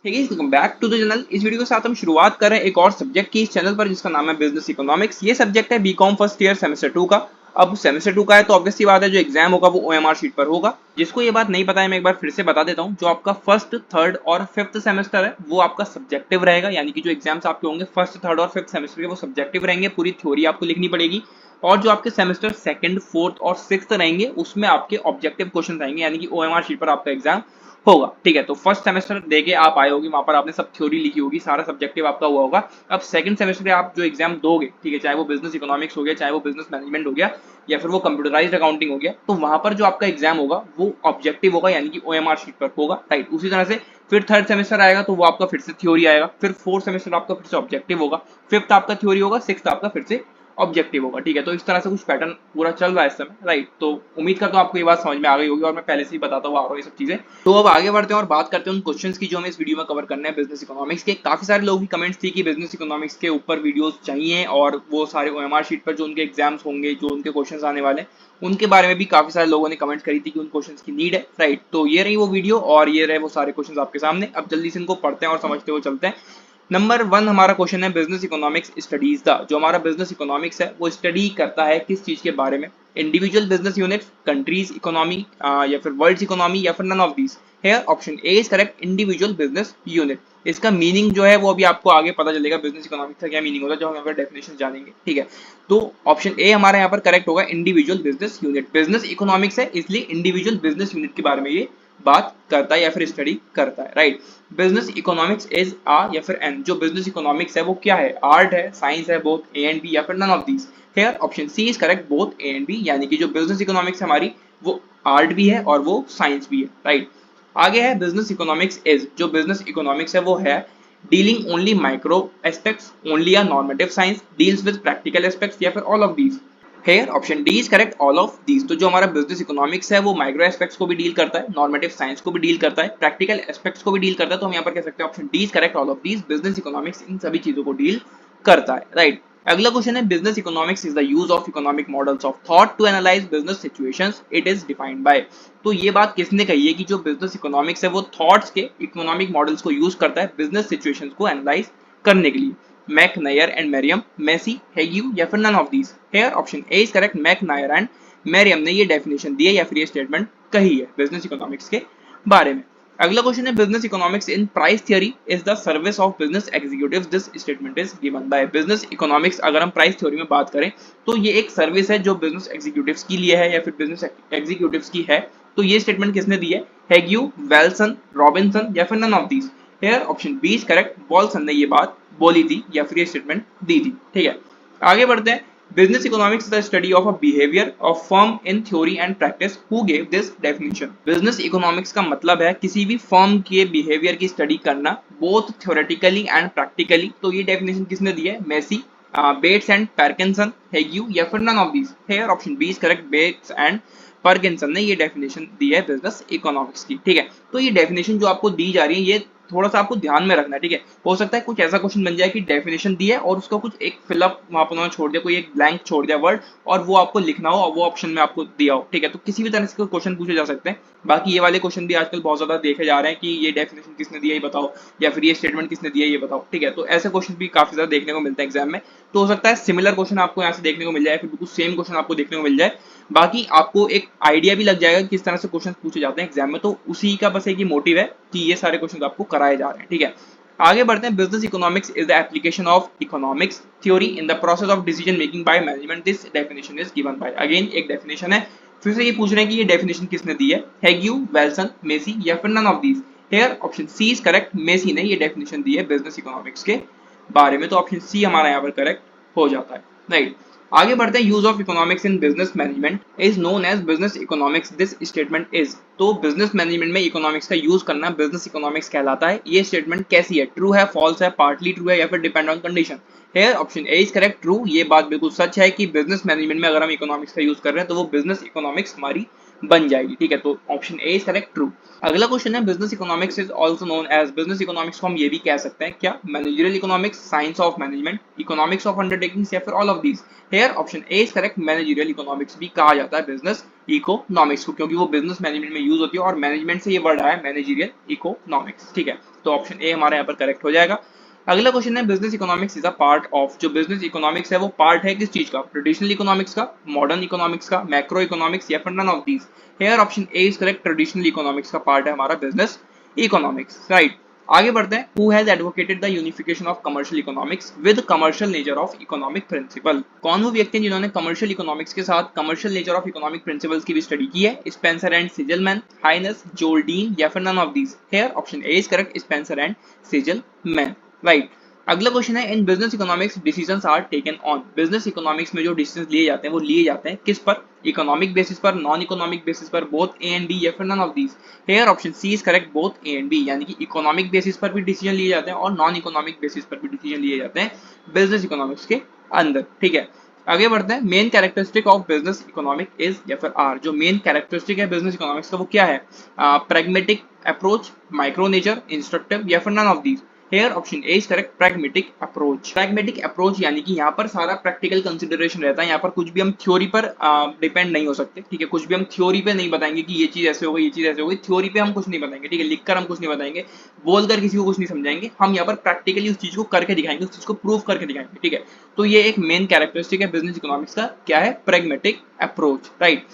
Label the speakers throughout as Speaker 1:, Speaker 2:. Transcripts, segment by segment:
Speaker 1: Welcome back to the channel. इस video के साथ हम शुरुआत कर रहे हैं एक और सब्जेक्ट की इस चैनल पर जिसका नाम है बिजनेस इकोनॉमिक्स। ये सब्जेक्ट है बीकॉम फर्स्ट ईयर सेमेस्टर 2 का। अब सेमेस्टर 2 का है तो ऑब्वियसली बात है जो एग्जाम होगा वो ओएमआर शीट पर होगा। जिसको ये बात नहीं पता है मैं एक बार फिर से बता देता हूँ, जो आपका फर्स्ट थर्ड और फिफ्थ सेमेस्टर है वो आपका सब्जेक्टिव रहेगा, यानी कि जो एग्जाम्स आपके होंगे फर्स्ट थर्ड और फिफ्थ सेमेस्टर के वो सब्जेक्टिव रहेंगे, पूरी थ्योरी आपको लिखनी पड़ेगी। और जो आपके सेमेस्टर सेकंड फोर्थ और सिक्स्थ रहेंगे उसमें आपके ऑब्जेक्टिव क्वेश्चन रहेंगे, यानी कि ओएमआर शीट पर आपका एग्जाम होगा। ठीक है, तो फर्स्ट सेमेस्टर देके आप आए होगी, वहां पर आपने सब थ्योरी लिखी होगी, सारा सब्जेक्टिव आपका हुआ होगा। अब सेकंड सेमेस्टर में आप जो एग्जाम दोगे, ठीक है, चाहे वो बिजनेस इकोनॉमिक्स हो गया, चाहे वो बिजनेस मैनेजमेंट हो गया, या फिर वो कंप्यूटराइज्ड अकाउंटिंग हो गया, तो वहां पर जो आपका एग्जाम होगा वो ऑब्जेक्टिव होगा, यानी कि ओएमआर शीट पर होगा। राइट, उसी तरह से फिर थर्ड सेमेस्टर आएगा तो वो आपका फिर से थ्योरी आएगा, फिर फोर्थ सेमेस्टर आपका फिर से ऑब्जेक्टिव होगा, फिफ्थ आपका थ्योरी होगा, सिक्स्थ आपका फिर से ऑब्जेक्टिव होगा। ठीक है, तो इस तरह से कुछ पैटर्न पूरा चल रहा है इस समय। राइट, तो उम्मीद करता हूं आपको ये बात समझ में आ गई होगी और मैं पहले से ही बताता हुआ आ रहा हूँ ये सब चीजें। तो अब आगे बढ़ते हैं और बात करते हैं उन क्वेश्चंस की जो हमें इस वीडियो में कवर करने हैं बिजनेस इकोनॉमिक्स के। काफी सारे लोगों की कमेंट्स थी कि बिजनेस इकोनॉमिक्स के ऊपर वीडियोस चाहिए और वो सारे ओएमआर शीट पर जो उनके एग्जाम्स होंगे, जो उनके क्वेश्चंस आने वाले, उनके बारे में भी काफी सारे लोगों ने कमेंट्स करी थी कि उन क्वेश्चंस की नीड है। राइट, तो ये रही वो वीडियो और ये रहे वो सारे क्वेश्चंस आपके सामने। अब जल्दी से इनको पढ़ते हैं और समझते हुए चलते हैं। नंबर 1 हमारा क्वेश्चन है बिजनेस इकोनॉमिक्स स्टडीज द। जो हमारा बिजनेस इकोनॉमिक्स है वो स्टडी करता है किस चीज के बारे में? Individual business units, countries economy, या फिर वर्ल्ड इकोनॉमी, या फिर none of these. Here option A is correct, individual business unit. इसका मीनिंग जो है वो अभी आपको आगे पता चलेगा बिजनेस इकोनॉमिक्स का क्या मीनिंग होता है, जो हम यहाँ पर डेफिनेशन जानेंगे। ठीक है, तो ऑप्शन ए हमारा यहाँ पर करेक्ट होगा, individual business unit. Business economics है इसलिए इंडिविजुअल बिजनेस यूनिट के बारे में ये बात करता है या फिर स्टडी करता है। राइट, बिजनेस इकोनॉमिक्स इज आ या फिर एन। जो बिजनेस इकोनॉमिक्स है वो क्या है? आर्ट है, साइंस है, बोथ ए एंड बी, या फिर none of these. Here option C is correct, both A and B, यानी कि जो बिजनेस इकोनॉमिक्स हमारी वो आर्ट भी है और वो साइंस भी है। राइट, आगे है बिजनेस इकोनॉमिक्स इज। जो बिजनेस इकोनॉमिक्स है वो है dealing only micro aspects, only a normative science, deals with practical aspects, या फिर all of these. Here option D is correct, all of these. तो जो हमारा बिजनेस इकोनॉमिक्स है वो माइक्रो एस्पेक्ट्स को भी डील करता है, नॉर्मेटिव साइंस को भी डील करता है, प्रैक्टिकल एस्पेक्ट्स को भी डील करता है। तो हम यहाँ पर कह सकते हैं option D is correct, all of these. Business economics इन सभी चीजों को डील करता है। राइट, अगला क्वेश्चन है business economics is the use of economic models of thought to analyse business situations, it is defined by. तो ये बात किसने कही है कि जो बिजनेस इकोनॉमिक्स है वो थॉट्स के इकोनॉमिक मॉडल्स को यूज करता है बिजनेस सिचुएशंस को एनालाइज करने के लिए? McNair and Meriam, Massey, Hague, या फिर none of these. Here option A is correct, McNair and Meriam ने ये डेफिनेशन दी है या फिर ये स्टेटमेंट कही है बिजनेस इकोनॉमिक्स के बारे में। अगला क्वेश्चन है business economics in price theory is the service of business executives, this statement is given by. Business economics अगर हम प्राइस थ्योरी में बात करें तो ये एक सर्विस है जो बिजनेस एग्जीक्यूटिव्स के लिए है या फिर बिजनेस एग्जीक्यूटिव्स की है। तो ये स्टेटमेंट किसने दी है? हेग्यू, वेल्सन, रॉबिन्सन, या फिर none of these. Here option B is correct, Walson ने ये बात बोली थी या फिर ये स्टेटमेंट दी थी। ठीक है, आगे बढ़ते हैं। Business economics is the study of a behaviour of firm in theory and practice, who gave this definition. Business economics का मतलब है किसी भी फर्म के बिहेवियर की स्टडी करना, बोथ थ्योरेटिकली एंड प्रैक्टिकली। तो ये डेफिनेशन किसने दी है? Massey, Bates and Parkinson, Hague, या फिर none of these. Here option B is correct, Bates and Parkinson ने ये डेफिनेशन दी है बिजनेस इकोनॉमिक्स की। ठीक है, तो ये डेफिनेशन जो आपको दी जा रही है ये थोड़ा सा आपको ध्यान में रखना है। ठीक है, हो सकता है कुछ ऐसा क्वेश्चन बन जाए कि डेफिनेशन दी है और उसका कुछ एक फिलअप वहां पर उन्होंने छोड़ दिया, कोई एक ब्लैंक छोड़ दिया वर्ड, और वो आपको लिखना हो और वो ऑप्शन में आपको दिया हो। ठीक है, तो किसी भी तरह से क्वेश्चन पूछे जा सकते हैं। बाकी ये वाले क्वेश्चन भी आजकल बहुत ज्यादा देखे जा रहे हैं कि ये डेफिनेशन किसने दिया ये बताओ, या फिर ये स्टेटमेंट किसने दिया ये बताओ। ठीक है, तो ऐसे क्वेश्चन भी काफी ज्यादा देखने को मिलते हैं एग्जाम में। तो हो सकता है सिमिलर क्वेश्चन आपको यहाँ से देखने को मिल जाए, फिर बिल्कुल सेम क्वेश्चन आपको देखने को मिल जाए। बाकी आपको एक आइडिया भी लग जाएगा कि किस तरह से क्वेश्चन पूछे जाते हैं एग्जाम में। तो उसी का बस एक ही मोटिव है कि ये सारे क्वेश्चन आपको कराए जा रहे हैं। ठीक है, आगे बढ़ते हैं। Business economics is the application of economics theory in the process of decision making by management, this definition is given by. Again एक डेफिनेशन है, फिर से ये पूछ रहे हैं कि ये डेफिनेशन किसने दी है? हेग्यू, वेल्सन, मेसी, या फिर none of these. Here option C is correct, Massey ने ये डेफिनेशन दी है बिजनेस इकोनॉमिक्स के बारे में। तो ऑप्शन सी हमारा यहाँ पर करेक्ट हो जाता है। राइट, आगे बढ़ते हैं। Use of economics in business management is known as business economics, this statement is. तो बिजनेस मैनेजमेंट में इकोनॉमिक्स का यूज करना बिजनेस इकोनॉमिक्स कहलाता है। ये स्टेटमेंट कैसी है? ट्रू है, फॉल्स है, पार्टली ट्रू है, या फिर depend on condition. Hair option A is correct, true. ये बात बिल्कुल सच है कि बिजनेस मैनेजमेंट में अगर हम इकोनॉमिक्स का यूज कर रहे हैं तो वो बिजनेस इकोनॉमिक्स हमारी बन जाएगी। ठीक है, तो option A is correct, true. अगला क्वेश्चन है business economics is also known as. Business economics को हम ये भी कह सकते हैं क्या? Managerial economics, science of management, economics of undertakings, या फिर all of these. Here option A is correct, managerial economics भी कहा जाता है बिजनेस इकोनॉमिक्स को, क्योंकि वो बिजनेस मैनेजमेंट में यूज होती है और मैनेजमेंट से ये वर्ड आया मैनेजरियल इकोनॉमिक्स। ठीक है, तो ऑप्शन ए हमारा यहाँ पर करेक्ट हो जाएगा। अगला क्वेश्चन है business economics is a part of, जो बिजनेस इकोनॉमिक्स है वो पार्ट है किस चीज का, ट्रेडिशनल इकोनॉमिक्स का, मॉडर्न इकोनॉमिक्स का, मैक्रो इकोनॉमिक्स या फिर none of these. Here option A is correct, traditional economics का पार्ट है हमारा बिजनेस इकोनॉमिक्स। राइट, आगे बढ़ते हैं। Who has advocated the unification of commercial economics with commercial nature of economic principle. कौन वो व्यक्ति हैं जिन्होंने कमर्शियल इकोनॉमिक्स के साथ commercial nature of economic principles की भी स्टडी की है? स्पेंसर एंड सिजलमैन, हाइनेस, जोल्डीन या फिर none of these. Here option A is correct, Spencer and Siegelman. Right, अगला क्वेश्चन है in business economics decisions are taken on. Business economics में जो डिसीजंस लिए जाते हैं वो लिए जाते हैं किस पर? इकोनॉमिक बेसिस पर, नॉन इकोनॉमिक बेसिस पर, बोथ ए एंड बी या फिर none of these. Here option C is correct, both A and B, यानी कि इकोनॉमिक बेसिस पर भी डिसीजन लिए जाते हैं और नॉन इकोनॉमिक बेसिस पर भी डिसीजन लिए जाते हैं बिजनेस इकोनॉमिक्स के अंदर। ठीक है, आगे बढ़ते हैं। Main characteristic of business economic is या फिर आर, जो मेन कैरेक्टरिस्टिक है बिजनेस इकोनॉमिक्स का वो क्या है? Pragmatic approach, micro nature, instructive या फिर none of these. Here option A is correct, pragmatic approach। pragmatic approach यानी कि यहाँ पर सारा प्रैक्टिकल कंसिडरेशन रहता है, यहाँ पर कुछ भी हम थ्योरी पर डिपेंड नहीं हो सकते। ठीक है, कुछ भी हम थ्योरी पे नहीं बताएंगे कि ये चीज ऐसे हो गई, ये चीज ऐसे हो गई, थ्योरी पे हम कुछ नहीं बताएंगे। ठीक है, लिखकर हम कुछ नहीं बताएंगे, बोलकर किसी को कुछ नहीं समझाएंगे, हम यहाँ पर प्रैक्टिकली उस चीज को करके दिखाएंगे, उस चीज को प्रूव करके दिखाएंगे। ठीक है, तो ये एक मेन कैरेक्टरिस्टिक है बिजनेस इकोनॉमिक्स का, क्या है? pragmatic approach। राइट,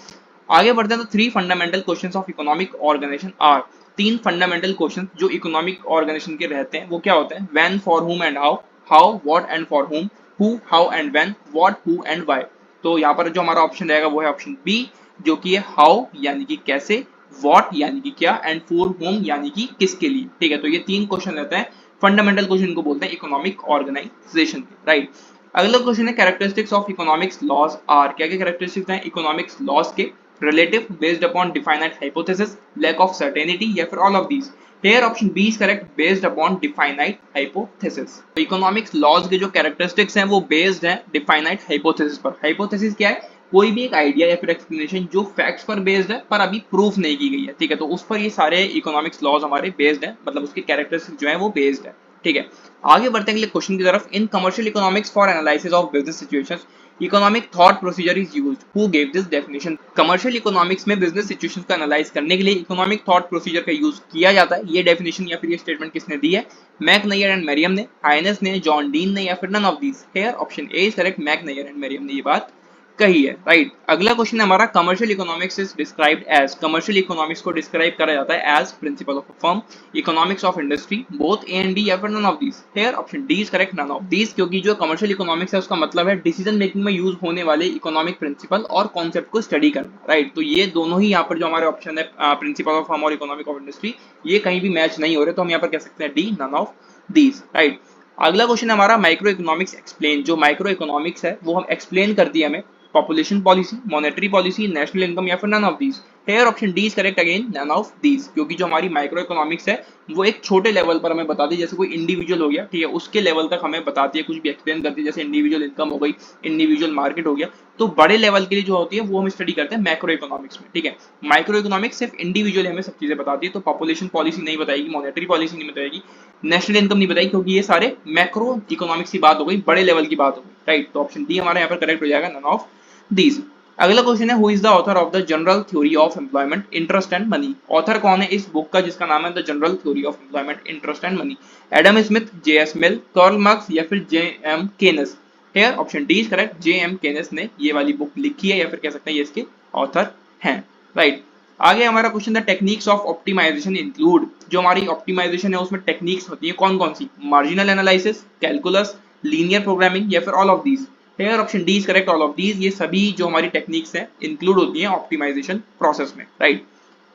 Speaker 1: आगे बढ़ते हैं। तो 3 fundamental questions of economic organisation are, 3 fundamental question जो इकोनॉमिक ऑर्गेनाइजेशन के रहते हैं वो क्या होते हैं? When, for whom and how, how, what and for whom, who, how and when, what, who and why. तो यहाँ पर जो हमारा ऑप्शन रहेगा वो है ऑप्शन बी, जो कि है हाउ यानी कि कैसे, व्हाट यानी कि क्या, एंड फॉर हुम यानी कि किसके लिए। ठीक है, तो ये 3 क्वेश्चन रहते हैं फंडामेंटल क्वेश्चन को बोलते हैं इकोनॉमिक ऑर्गेनाइजेशन के। राइट, अगला क्वेश्चन है characteristics of economics laws are. क्या क्या कैरेक्टरिस्टिक्स हैं इकोनॉमिक्स लॉज के? relative, based upon definite hypothesis, lack of certainty या फिर all of these। Here option B is correct, based upon definite hypothesis। तो economics laws के जो characteristics हैं वो based हैं definite hypothesis पर। hypothesis क्या है? कोई भी एक आइडिया या फिर एक्सप्लेनेशन जो फैक्ट्स पर बेस्ड है पर अभी प्रूफ नहीं की गई है। ठीक है, तो उस पर ये सारे इकोनॉमिक्स लॉज हमारे बेस्ड हैं, मतलब उसके कैरेक्टरिस्टिक्स जो है वो बेस्ड है। ठीक है, आगे बढ़ते हैं अगले क्वेश्चन की तरफ। In commercial economics for analysis of business situations economic thought procedure is used, who gave this definition. Commercial economics में बिजनेस सिचुएशंस को एनालाइज करने के लिए इकोनॉमिक थॉट प्रोसीजर का यूज किया जाता है। ये डेफिनेशन या फिर ये स्टेटमेंट किसने दी है? मैकनायर एंड मेरियम ने, हाइनेस ने, जॉन डीन ने या फिर none of these. Here option A is correct, McNair and Meriam ने ये बात कही है। राइट, अगला क्वेश्चन है हमारा commercial economics is described as. Commercial economics को डिस्क्राइब करा जाता है as principle of a firm, economics of industry, both A and B या फिर none of these. Here option D is correct, none of these, क्योंकि जो commercial economics है उसका मतलब है डिसीजन मेकिंग में यूज होने वाले इकोनॉमिक प्रिंसिपल और कॉन्सेप्ट को स्टडी करना। राइट, तो ये दोनों ही यहाँ पर जो हमारे ऑप्शन है प्रिंसिपल ऑफ फर्म और इकोनॉमिक ऑफ इंडस्ट्री, ये कहीं भी मैच नहीं हो रहे, तो हम यहाँ पर कह सकते हैं D, none of these. Right, अगला क्वेश्चन है हमारा माइक्रो इकोनॉमिक्स एक्सप्लेन। जो माइक्रो इकोनॉमिक्स है वो हम एक्सप्लेन करती है हमें population policy, monetary policy, national income या फिर none of these. Here option D is correct again, none of these, क्योंकि जो हमारी माइक्रो इकोनॉमिक्स है वो एक छोटे लेवल पर हमें बताती है, जैसे कोई इंडिविजुअल हो गया, ठीक है, उसके लेवल तक हमें बताती है, कुछ भी एक्सप्लेन करती है, जैसे इंडिविजुअल इनकम हो गई, इंडिविजुअल मार्केट हो गया। तो बड़े लेवल के लिए जो होती है वो हम स्टडी करते हैं मैक्रो इकोनॉमिक्स में। ठीक है, माइक्रो इकोनॉमिक्स सिर्फ इंडिविजुअल हमें सब चीजें बताती है, तो पॉपुलेशन पॉलिसी नहीं बताएगी, मॉनेटरी पॉलिसी नहीं बताएगी, नेशनल इनकम नहीं बताएगी, क्योंकि ये सारे मैक्रो इकोनॉमिक्स की बात हो गई, बड़े लेवल की बात हो गई। राइट, तो ऑप्शन डी हमारा यहाँ पर करेक्ट हो जाएगा, नन ऑफ दीज। अगला क्वेश्चन है who is the author of the general theory of employment, interest and money. Author कौन है इस बुक का जिसका नाम है the general theory of employment, interest and money? Adam Smith, J S Mill, Karl Marx या फिर J M Keynes. Here option D is correct, J M Keynes ने ये वाली बुक लिखी है या फिर कह सकते हैं ये इसके ऑथर हैं। राइट, आगे हमारा question the techniques of optimisation include. जो हमारी ऑप्टिमाइजेशन है उसमें टेक्निक्स होती है कौन कौन सी? Marginal analysis, calculus, linear programming या फिर all of these. Here option D is correct, all of these. ये सभी जो हमारी टेक्निक्स हैं इंक्लूड होती हैं ऑप्टिमाइजेशन प्रोसेस में। राइट,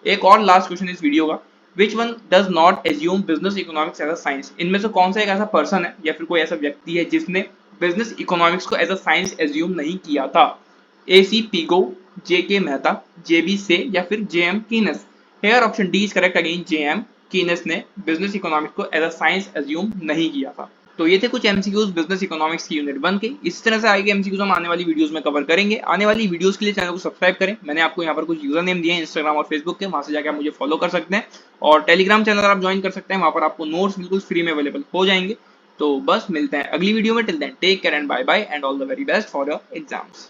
Speaker 1: एक और लास्ट क्वेश्चन इस वीडियो का, which one does not assume business economics as a science. इनमें से कौन सा एक ऐसा पर्सन है या फिर कोई ऐसा व्यक्ति है जिसने बिजनेस इकोनॉमिक्स को एज अ साइंस एज्यूम नहीं किया था? ए सी पीगो, जे के मेहता, जे बी से या फिर J M Keynes. Here option D is correct again, J M Keynes ने बिजनेस इकोनॉमिक्स को एज अ साइंस एज्यूम नहीं किया था। तो ये थे कुछ एमसीक्यूज बिजनेस इकोनॉमिक्स की यूनिट 1 के। इस तरह से आगे एमसीक्यूज हम आने वाली वीडियोस में कवर करेंगे। आने वाली वीडियोस के लिए चैनल को सब्सक्राइब करें। मैंने आपको यहाँ पर कुछ यूजर नेम दिए हैं इंस्टाग्राम और फेसबुक के, वहां से जाकर आप मुझे फॉलो कर सकते हैं, और टेलीग्राम चैनल आप ज्वाइन कर सकते हैं, वहां पर आपको नोट्स बिल्कुल फ्री में अवेलेबल हो जाएंगे। तो बस मिलते हैं अगली वीडियो में। Till then take care and bye bye and all the very best for your exams.